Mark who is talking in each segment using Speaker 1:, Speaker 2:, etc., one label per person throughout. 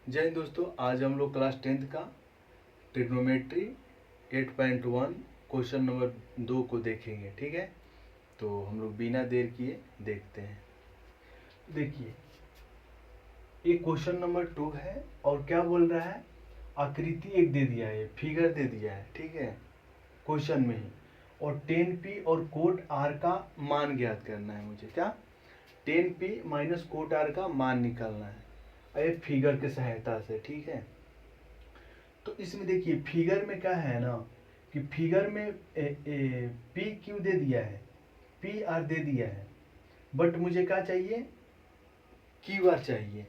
Speaker 1: जय हिंद दोस्तों, आज हम लोग क्लास 10th का ट्रिग्नोमेट्री 8.1 क्वेश्चन नंबर 2 को देखेंगे। ठीक है, तो हम लोग बिना देर किए देखते हैं। देखिए, ये क्वेश्चन नंबर 2 है और क्या बोल रहा है, आकृति एक दे दिया है, फिगर दे दिया है। ठीक है, क्वेश्चन में ही, और 10p और कोट r का मान ज्ञात करना है मुझे। क्या, 10p माइनस कोट r का मान निकालना है एक फिगर के सहायता से। ठीक है, तो इसमें देखिए फिगर में क्या है ना कि फिगर में पी क्यू दे दिया है, पी आर दे दिया है, बट मुझे क्या चाहिए, क्यू आर चाहिए।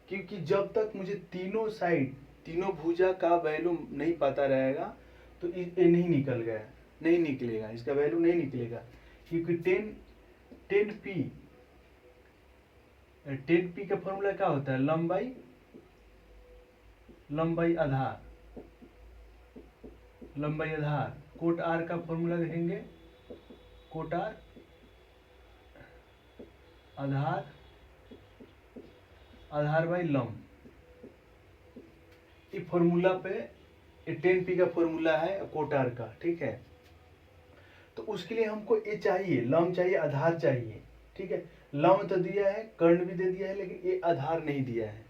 Speaker 1: क्योंकि जब तक मुझे तीनों साइड, तीनों भुजा का वैल्यू नहीं पता रहेगा तो ये नहीं निकल गया, नहीं निकलेगा, इसका वैल्यू नहीं निकलेगा। क्योंकि 10p का फॉर्मूला क्या होता है, लंबाई आधार, लंबाई आधार। कोट आर का फॉर्मूला देखेंगे, कोट आर आधार, आधार बाई लंब। ये फॉर्मूला पे 10p का फॉर्मूला है कोट आर का। ठीक है, तो उसके लिए हमको ये चाहिए, लंब चाहिए, आधार चाहिए। ठीक है, लंब तो दिया है, कर्ण भी दे दिया है, लेकिन ये आधार नहीं दिया है।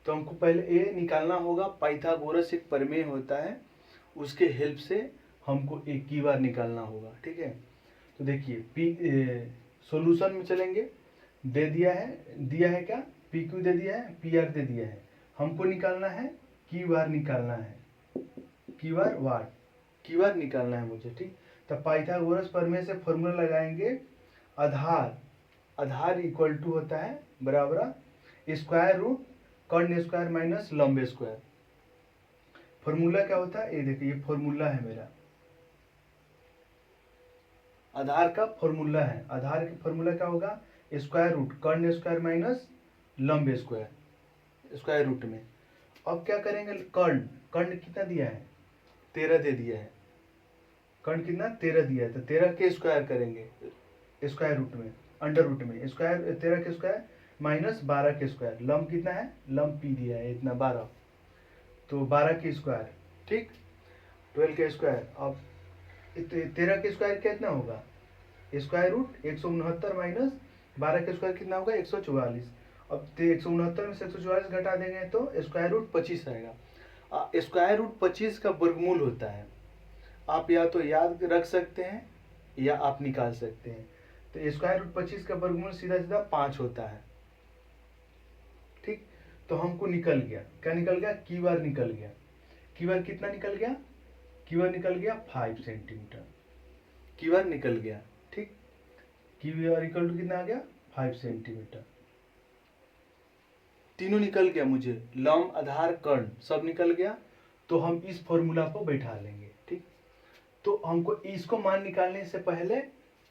Speaker 1: तो हमको पहले ये निकालना होगा। पाइथागोरस एक प्रमेय होता है, उसके हेल्प से हमको एक की बार निकालना होगा। ठीक है, तो देखिए सॉल्यूशन में चलेंगे। दे दिया है क्या, पी क्यू दे दिया है, पी आर दे दिया है। हमको निकालना है की बार, निकालना है की बार निकालना है मुझे। ठीक, तो पाइथागोरस प्रमेय से फॉर्मूला लगाएंगे। आधार इक्वल टू होता है बराबर स्क्वायर रूट कर्ण स्क्वायर माइनस लंब स्क्वायर। फॉर्मूला क्या होता है, ये देखिए, ये फॉर्मूला है मेरा, आधार का फॉर्मूला है। आधार का फॉर्मूला क्या होगा, स्क्वायर रूट कर्ण स्क्वायर माइनस लंब स्क्वायर, स्क्वायर रूट में। अब क्या करेंगे, कर्ण कितना दिया है, 13 दे दिया है। कर्ण कितना, 13 दिया है, तो 13 के स्क्वायर करेंगे स्क्वायर रूट में, अंडर रूट में, स्क्वायर 13 के स्क्वायर माइनस 12 के स्क्वायर। लंब कितना है, लंब पी दिया है इतना 12, तो 12 के स्क्वायर। ठीक, 12 के स्क्वायर। अब 13 के स्क्वायर कितना होगा, स्क्वायर रूट 169 माइनस 12 के स्क्वायर कितना होगा, 144। अब 169 में से 144 घटा देंगे तो स्क्वायर रूट 25 आएगा। स्क्वायर रूट 25 का वर्गमूल होता है। आप या तो याद रख सकते हैं या आप निकाल सकते हैं। तो स्क्वायर रूट 25 का वर्गमूल सीधा सीधा 5 होता है। ठीक, तो हमको निकल गया, क्या निकल गया, की बार निकल गया। की बार कितना निकल गया, की बार निकल गया 5 सेंटीमीटर, की बार निकल गया। ठीक, की बार इक्वल टू कितना आ गया, 5 सेंटीमीटर। तीनों निकल गया मुझे, लंब आधार कर्ण सब निकल गया। तो हम इस फॉर्मूला को बैठा लेंगे। ठीक, तो हमको इसको मान निकालने से पहले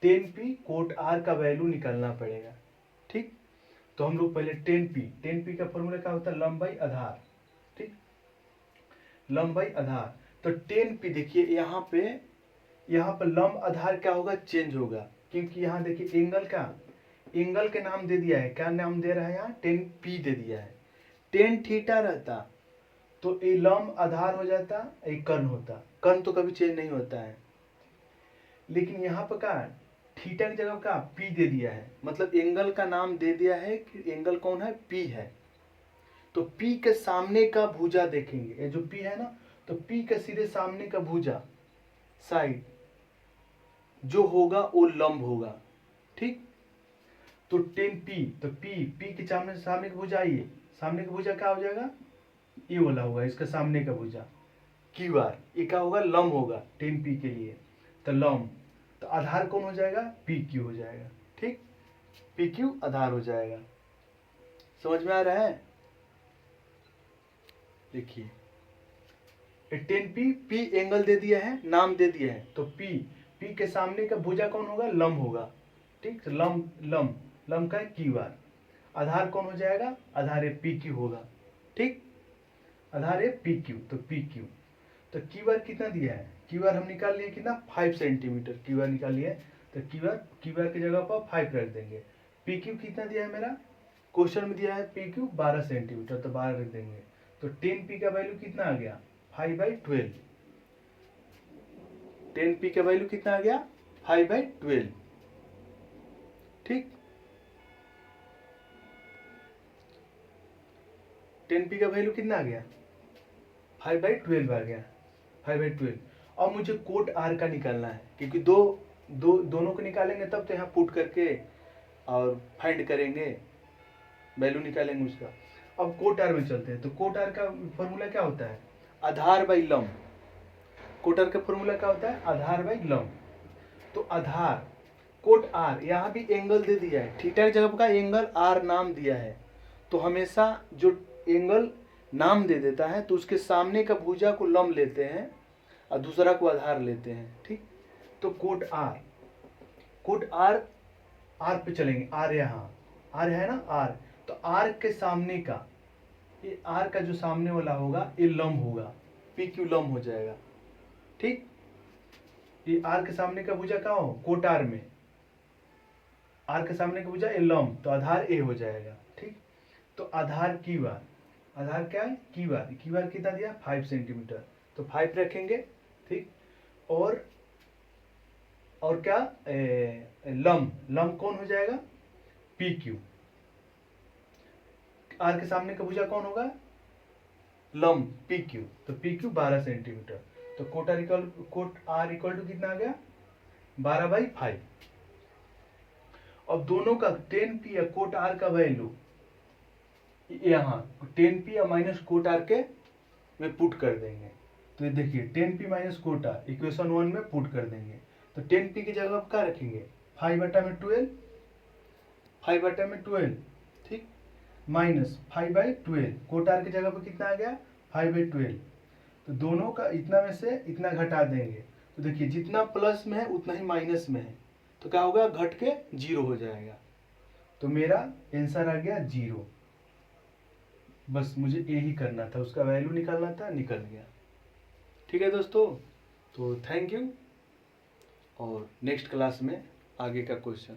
Speaker 1: 10p कोट r का वैल्यू निकालना पड़ेगा। ठीक, तो हम लोग पहले 10p का फॉर्मूला क्या होता है, लंबाई आधार। ठीक, लंबाई आधार। तो 10p देखिए, यहाँ पे लंब आधार क्या होगा, चेंज होगा। क्योंकि यहाँ देखिए एंगल के नाम दे दिया है, क्या नाम दे रहा है यहाँ, 10p दे दिया है। 10 थीटा रहता तो ये लंब आधार हो जाता, एक कर्ण होता। कर्ण तो कभी चेंज नहीं होता है, लेकिन यहाँ पर क्या, थीटा की जगह का p दे दिया है, मतलब एंगल का नाम दे दिया है कि एंगल कौन है, p है। तो p के सामने का भुजा देखेंगे, ये जो p है ना, तो p के सीधे सामने का भुजा साइड जो होगा वो लंब होगा। ठीक, तो 10p, तो p के सामने का भुजा, ये सामने का भुजा क्या हो जाएगा, ये वाला होगा, इसका सामने का भुजा क्यू आर, ये क्या होगा, लंब होगा 10p के लिए, तो लंब। तो आधार कौन हो जाएगा, पी क्यू हो जाएगा। ठीक, पी क्यू आधार हो जाएगा। समझ में आ रहा है, देखिए 10p, p एंगल दे दिया है, नाम दे दिया है, तो p के सामने का भुजा कौन होगा, लंब होगा। ठीक, तो लंब का क्यू आर। आधार कौन हो जाएगा, आधार है पी क्यू होगा। ठीक, आधार है पी क्यू, तो पी क्यू। तो क्यू आर कितना दिया है, क्यू आर हम निकाल लिए कितना, 5 सेंटीमीटर क्यू आर निकाल लिए। तो क्यू आर की जगह पर 5 रख देंगे। पी क्यू कितना दिया है मेरा, क्वेश्चन में दिया है पी क्यू 12 सेंटीमीटर, तो 12 रख देंगे। तो 10p का वैल्यू कितना आ गया 5/12। 10p का वैल्यू कितना आ गया 5/12। ठीक, 10p का वैल्यू कितना आ गया 5/12 आ गया 5/12। अब मुझे कोट आर का निकालना है, क्योंकि दोनों को निकालेंगे तब तो यहाँ पुट करके और फाइंड करेंगे, वैल्यू निकालेंगे उसका। अब कोट आर में चलते हैं। तो कोट आर का फॉर्मूला क्या होता है आधार बाई लंब। कोट आर का फॉर्मूला क्या होता है आधार बाई लंब। तो आधार कोट आर, यहाँ भी एंगल दे दिया है, थीटा की जगह का एंगल आर नाम दिया है। तो हमेशा जो एंगल नाम दे देता है तो उसके सामने का भुजा को लंब लेते हैं और दूसरा को आधार लेते हैं। ठीक, तो कोट आर आर पे चलेंगे। आर यहाँ आर है ना आर, तो आर के सामने का ये आर का जो सामने वाला होगा ये लंब होगा, पी क्यू लंब हो जाएगा। ठीक, ये आर के सामने का भुजा कहाँ हो कोट आर में, आर के सामने का भुजा ए लंब, तो आधार ए हो जाएगा। ठीक, तो आधार क्यू आर, आधार क्या है क्यू आर कितना दिया 5 सेंटीमीटर, तो 5 रखेंगे। ठीक, और क्या लंब कौन हो जाएगा पी क्यू। आर के सामने का भुजा कौन होगा लंब पी क्यू, तो पी क्यू 12 सेंटीमीटर। तो कोट आर इक्वल टू कितना आ गया 12/5। अब दोनों का 10p या कोट आर का वैल्यू यहाँ 10p या माइनस कोट आर के में पुट कर देंगे। तो ये देखिए 10p minus cot R equation 1 में पुट कर देंगे। तो 10p की जगह क्या रखेंगे 5/12, 5/12। ठीक, माइनस 5/12 कोट आर की जगह पर कितना आ गया 5/12। तो दोनों का इतना में से इतना घटा देंगे। तो देखिए जितना प्लस में है उतना ही माइनस में है, तो क्या होगा घट के 0 हो जाएगा। तो मेरा आंसर आ गया 0। बस मुझे यही करना था, उसका वैल्यू निकालना था, निकल गया। ठीक है दोस्तों, तो थैंक यू, और नेक्स्ट क्लास में आगे का क्वेश्चन।